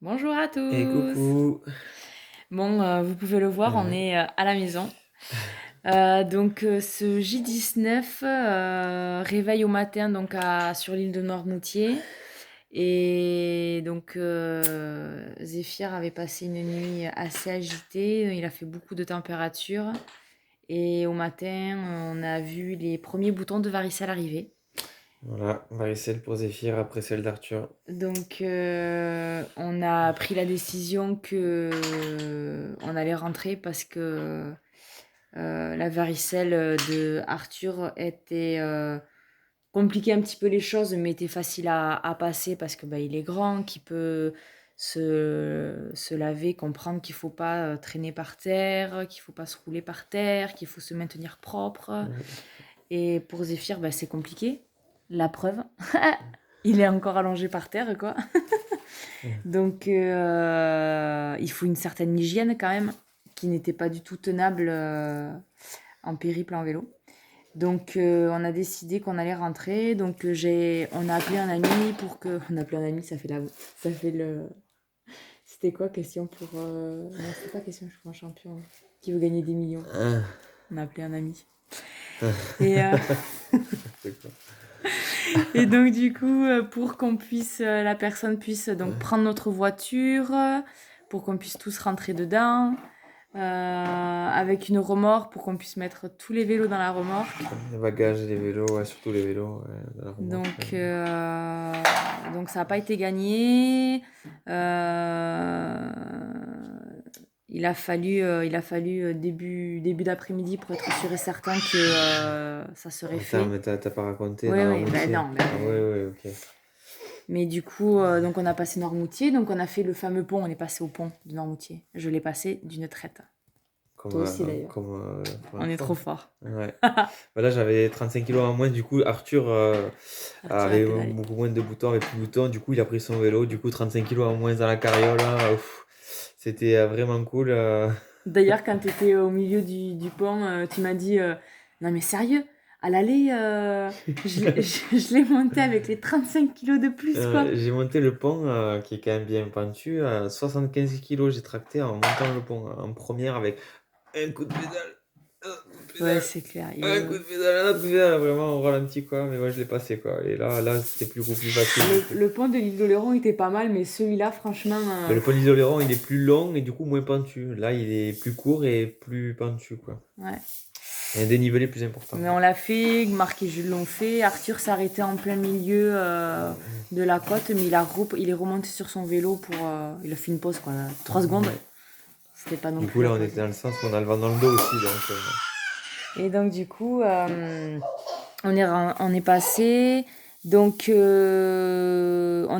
Bonjour à Et tous. coucou. Bon, vous pouvez le voir, on Ouais. est, à la maison. Ce J-19, réveil au matin donc à sur l'île de Noirmoutier et Zéphyr avait passé une nuit assez agitée, il a fait beaucoup de température et au matin, on a vu les premiers boutons de varicelle arriver. Voilà, varicelle pour Zéphyr après celle d'Arthur. On a pris la décision que on allait rentrer parce que la varicelle de Arthur était compliquait un petit peu les choses, mais était facile à passer parce que bah, il est grand, qu'il peut se laver, comprendre qu'il faut pas traîner par terre, qu'il faut pas se rouler par terre, qu'il faut se maintenir propre. Ouais. Et pour Zéphyr, bah, c'est compliqué. La preuve, il est encore allongé par terre, quoi. Il faut une certaine hygiène quand même, qui n'était pas du tout tenable en périple en vélo. On a décidé qu'on allait rentrer. On a appelé un ami pour que. On a appelé un ami, ça fait le. C'était quoi question pour. Non, c'était pas question pour un champion qui veut gagner des millions. Ah. On a appelé un ami. Et, euh, C'est quoi? pour qu'on puisse, la personne puisse donc prendre notre voiture, pour qu'on puisse tous rentrer dedans, avec une remorque pour qu'on puisse mettre tous les vélos dans la remorque. Les bagages, les vélos, ouais, surtout les vélos, ouais, dans la remorque. Donc ça n'a pas été gagné. Euh, il a fallu début d'après-midi pour être sûr et certain que ça serait Attends, fait. mais t'as pas raconté Oui, oui, ben Noirmoutier. non. Ah ouais, ouais, ok. Mais donc on a passé Noirmoutier, donc on a fait le fameux pont, on est passé au pont de Noirmoutier. Je l'ai passé d'une traite. Comme, Toi aussi d'ailleurs. la On première est trop fois. fort. Ouais. Bah là, j'avais 35 kilos en moins, du coup, Arthur Arthur a avait pédalé. beaucoup moins de boutons, avec plus de boutons, du coup, il a pris son vélo, du coup, 35 kilos en moins dans la carriole, là, ouf. C'était vraiment cool. D'ailleurs, quand tu étais au milieu du pont, tu m'as dit non mais sérieux, à l'aller, je l'ai monté avec les 35 kilos de plus, quoi. J'ai monté le pont qui est quand même bien pentu à 75 kilos. J'ai tracté en montant le pont en première avec un coup de pédale, un coup de Ouais, pédale, c'est clair. un coup de pédale, un autre coup de pédale, vraiment au ralenti quoi. Mais moi je l'ai passé quoi. Et là c'était plus facile du coup. Le pont de l'île d'Oléron était pas mal, mais celui-là, franchement, Mais le pont d'Isoléron il est plus long et du coup moins pentu. Là il est plus court et plus pentu quoi. ouais. Et un dénivelé plus important Mais quoi. on l'a fait, Marc et Jules l'ont fait. Arthur s'est arrêté en plein milieu de la côte, mais il est remonté sur son vélo pour. Il a fait une pause, quoi, 3 secondes. Ouais. C'était pas non Du plus coup la là on pause. était dans le sens où on a le vent dans le dos aussi donc. On est passé. On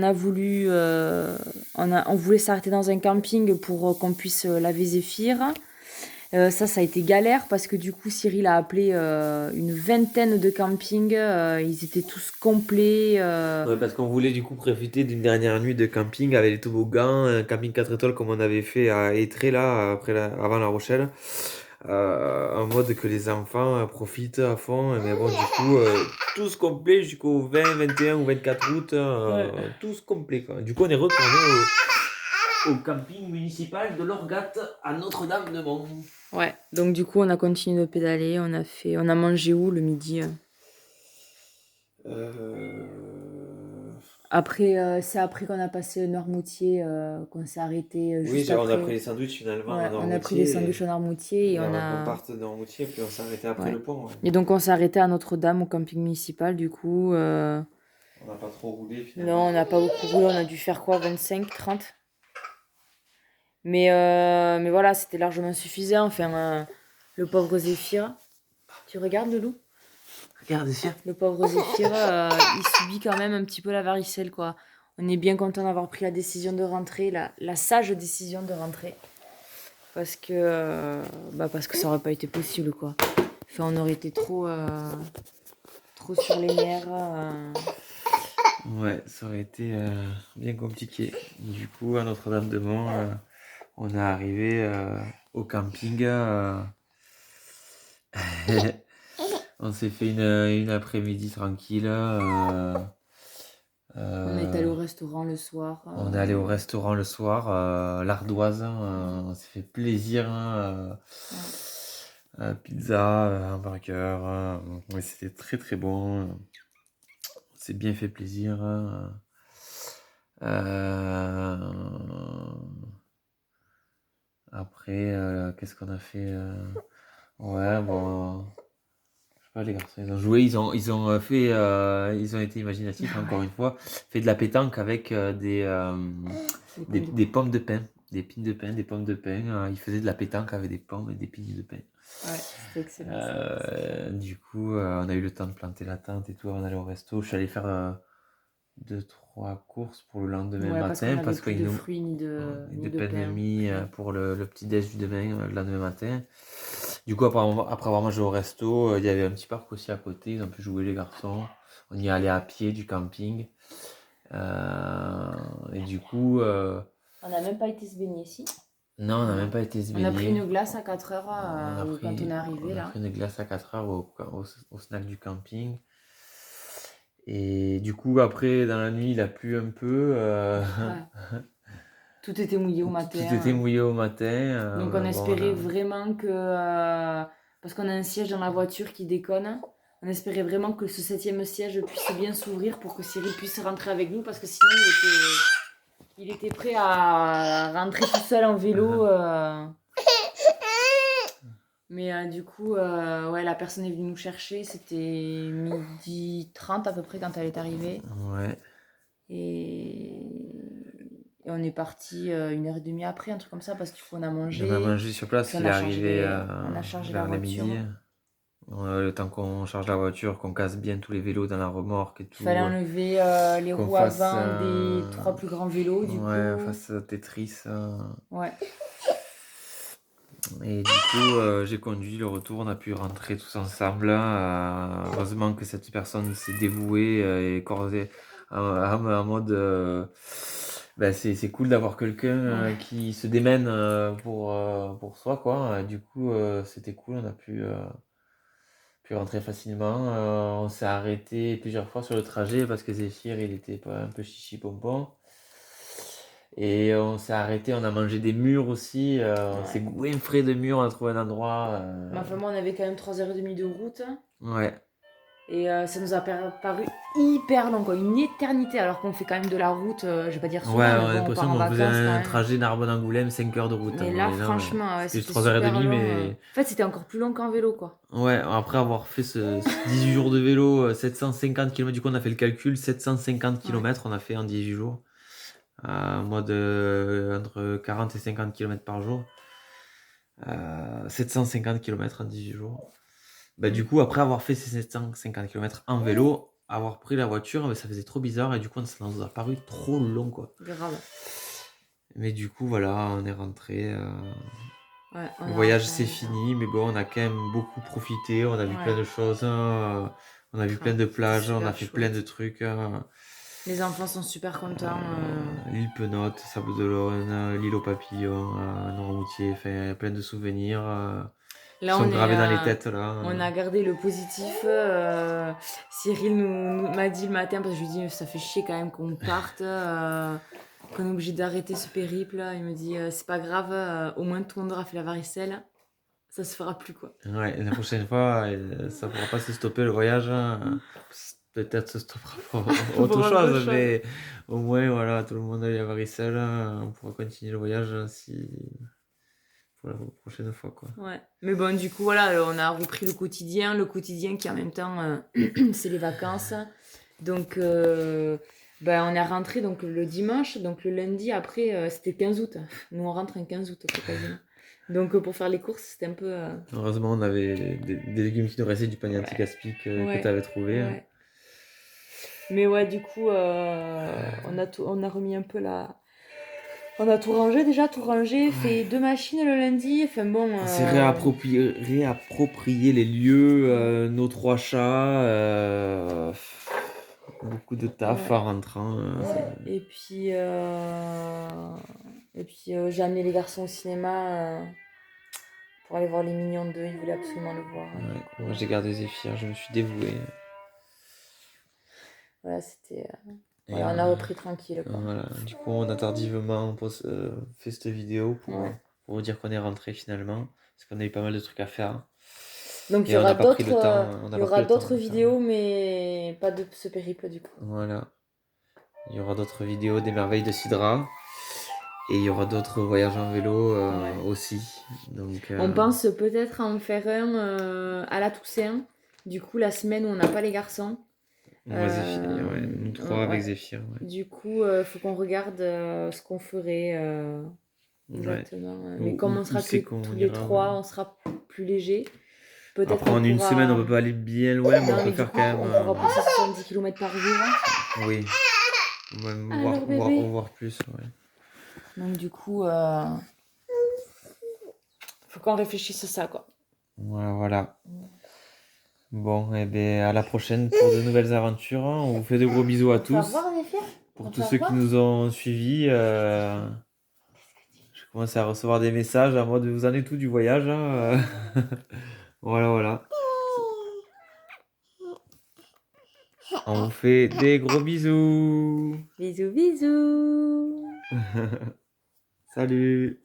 a voulu, on voulait s'arrêter dans un camping pour qu'on puisse laver Zéphyr. Ça a été galère parce que du coup, Cyril a appelé une vingtaine de campings. Ils étaient tous complets. Ouais, parce qu'on voulait du coup profiter d'une dernière nuit de camping avec les toboggans, un camping 4 étoiles comme on avait fait à Étré là, avant La Rochelle, en mode que les enfants profitent à fond. Mais bon, du coup, tous complets jusqu'au 20, 21 ou 24 août, Ouais. tous complets quoi. Du coup, on est retourné au camping municipal de l'Orgat à Notre-Dame-de-Mont. Ouais. Donc du coup, on a continué de pédaler. On a mangé où le midi? Euh, Après, c'est après qu'on a passé Noirmoutier qu'on s'est arrêté Oui, juste on a après. pris les sandwichs finalement à Ouais, on a pris des Noirmoutier. sandwichs à Noirmoutier et Et on avant qu'on a. parte de Noirmoutier, puis on s'est arrêté après Ouais. le pont. Ouais. Et donc on s'est arrêté à Notre-Dame au camping municipal du coup. On n'a pas trop roulé Non, finalement. on n'a pas beaucoup roulé, on a dû faire quoi, 25, 30. Mais voilà, c'était largement suffisant. Enfin, le pauvre Zéphyr. Tu regardes le loup? Regarde ici. Le pauvre Zéphyr, il subit quand même un petit peu la varicelle, quoi. On est bien content d'avoir pris la décision de rentrer, la sage décision de rentrer. Parce que ça aurait pas été possible, quoi. Enfin, on aurait été trop sur les nerfs. Ouais, ça aurait été bien compliqué. Du coup, à Notre-Dame-de-Mont, on est arrivé au camping. On s'est fait une après-midi tranquille. On est allé Euh, au restaurant le soir. on est allé au restaurant le soir, l'Ardoise, on s'est fait plaisir, hein, Ouais. pizza, hamburger, ouais, c'était très très bon. On s'est bien fait plaisir, hein. Euh, Après, qu'est-ce qu'on a fait? Ouais, bon, je sais pas, les garçons, ils ont joué, ils ont été imaginatifs, hein, encore Ouais. une fois, fait de la pétanque avec Les pommes de des pin. pommes de pin, des pines de pin, des pommes de pin. Ils faisaient de la pétanque avec des pommes et des pines de pin. Ouais, c'était excellent ça. Du coup, on a eu le temps de planter la tente et tout avant d'aller au resto. Je suis allé faire deux, trois courses pour le lendemain Ouais, parce qu'on matin n'avait parce plus qu'ils de nous fruits des ni de pains de pain, mie rien. pour le petit déj du demain, le lendemain matin. Du coup, après avoir mangé au resto, il y avait un petit parc aussi à côté. Ils ont pu jouer les garçons. On y est allé à pied du camping. Et du coup, On n'a même pas été se baigner ici. non, on n'a même pas été se On a pris baigner. une glace à 4 heures quand on est arrivé On a là. pris une glace à 4 heures au snack du camping. Et du coup, après, dans la nuit, il a plu un peu. Ouais. Tout était mouillé au Tout était matin. mouillé au matin. Donc on Bon, espérait vraiment que, parce qu'on a un siège dans la voiture qui déconne, on espérait vraiment que ce septième siège puisse bien s'ouvrir pour que Cyril puisse rentrer avec nous, parce que sinon il était prêt à rentrer tout seul en vélo. Mais du coup, ouais, la personne est venue nous chercher, c'était 12h30 à peu près quand elle est arrivée. ouais. Et on est parti 1h30 après, un truc comme ça, parce qu'il faut on a Et on a mangé, mangé sur place. puis Il est arrivé on a chargé la vers les voiture. midi. Le temps qu'on charge la voiture, qu'on casse bien tous les vélos dans la remorque et Il fallait tout. enlever les Qu'on roues fasse, avant des 3 plus grands vélos, du ouais, coup. fasse Tetris. Ouais, Et du coup, j'ai conduit le retour. On a pu rentrer tous ensemble. Heureusement que cette personne s'est dévouée et corps en mode. Ben, c'est cool d'avoir quelqu'un ouais, qui se démène pour soi, quoi. Du coup, c'était cool. On a pu rentrer facilement. On s'est arrêté plusieurs fois sur le trajet parce que Zéphyr, il était pas un peu chichi pompon. Et on s'est arrêté, on a mangé des mûres aussi. On s'est ouais. goinfré de mûres, on a trouvé un endroit. Mais enfin, moi, on avait quand même 3h30 de route. Ouais. Et ça nous a paru hyper long, quoi. Une éternité, alors qu'on fait quand même de la route, je vais pas dire Ouais, souvent, mais on a bon, on part l'impression en qu'on faisait vacances quand un même. trajet Narbonne-Angoulême, 5 heures de route, Mais hein. là, Mais non, mais franchement, ouais, c'était juste c'était 3h30, super long. mais En fait, c'était encore plus long qu'en vélo, quoi. ouais, après avoir fait ce 18 jours de vélo, 750 km, du coup on a fait le calcul, 750 Ouais. km on a fait en 18 jours, en mode entre 40 et 50 km par jour, 750 km en 18 jours. Bah, du Mm. coup, après avoir fait ces 750 km en vélo, avoir pris la voiture, bah, ça faisait trop bizarre et du coup, ça nous a paru trop long, quoi. Grave. Mais du coup, voilà, on est rentré. Ouais, on Le est voyage rentré à la c'est maison. fini, mais bon, on a quand même beaucoup profité. On a vu plein Ouais, de choses. On a vu plein grave. de C'était plages. On a super fait plein de chouette. trucs. Les enfants sont super contents. L'île Penote, Sable d'Olonne, l'île aux papillons, Noirmoutier. Enfin, plein de souvenirs qui Là, sont gravés dans les têtes là. on a gardé le positif. Cyril m'a dit le matin, parce que je lui dis, ça fait chier quand même qu'on parte, qu'on est obligé d'arrêter ce périple. Il me dit, c'est pas grave, au moins tout le monde aura fait la varicelle. Ça se fera plus, quoi. Ouais, et la prochaine fois, ça pourra pas se stopper le voyage, hein. Peut-être se stoppera pour autre Pour autre chose, chose. mais au moins, voilà, tout le monde a eu la varicelle, hein. On pourra continuer le voyage si pour la prochaine fois, quoi. Ouais. Mais bon, du coup, voilà, on a repris le quotidien. Le quotidien qui, en même temps, c'est les vacances. Donc, ben, on est rentré donc, le dimanche. Donc, le lundi, après, c'était 15 août. Nous, on rentre un 15 août, quoi, quasiment. Donc, pour faire les courses, c'était un peu... Heureusement, on avait des légumes qui nous restaient du panier Ouais, anti-gaspi que tu ouais, avais trouvé, hein. ouais. Mais ouais, du coup, on a remis un peu la... On a tout rangé déjà, tout rangé, fait 2 machines le lundi. Enfin bon... On s'est réapproprié les lieux, nos trois chats, beaucoup de taf Ouais. en rentrant. Ouais, et puis j'ai amené les garçons au cinéma pour aller voir Les Mignons 2, ils voulaient absolument le voir. Ouais, Du coup, moi j'ai gardé Zéphyr, je me suis dévoué. voilà, c'était Et Voilà, on a repris tranquille, quoi. voilà. Du coup, on a tardivement fait cette vidéo Ouais. pour vous dire qu'on est rentré finalement. Parce qu'on a eu pas mal de trucs à faire. Donc il y Et on aura n'a pas pris le d'autres temps, on il n'a y pas pris aura le temps d'autres de faire. vidéos, mais pas de ce périple du coup. Voilà. Il y aura d'autres vidéos des merveilles de Sidra. Et il y aura d'autres voyages en vélo Ouais. aussi. Donc, On pense peut-être en faire un à la Toussaint. Du coup, la semaine où on n'a pas les garçons. Zéphyr, ouais, nous trois avec Ouais. Zéphyr. Ouais. Du coup, faut qu'on regarde ce qu'on ferait Ouais. exactement. Mais comme on Où sera que c'est qu'on tous les ira, ouais. trois, on sera plus léger. Peut-être Après, qu'on en une semaine, on pourra. peut pas aller bien loin, mais on Non, peut mais du faire coup, quand même. on pourra pousser 70 km par jour. Oui. On va même Alors, bébé. voir plus. Ouais. Donc, du coup, faut qu'on réfléchisse à ça, quoi. Voilà. Bon, et bien à la prochaine pour de nouvelles aventures. On vous fait de gros bisous à On peut tous. revoir, Zéphyr? Pour tous ceux qui nous ont suivis, je commence à recevoir des messages à moi de vous en êtes tout du voyage. Voilà. On vous fait des gros bisous. Bisous, bisous. Salut.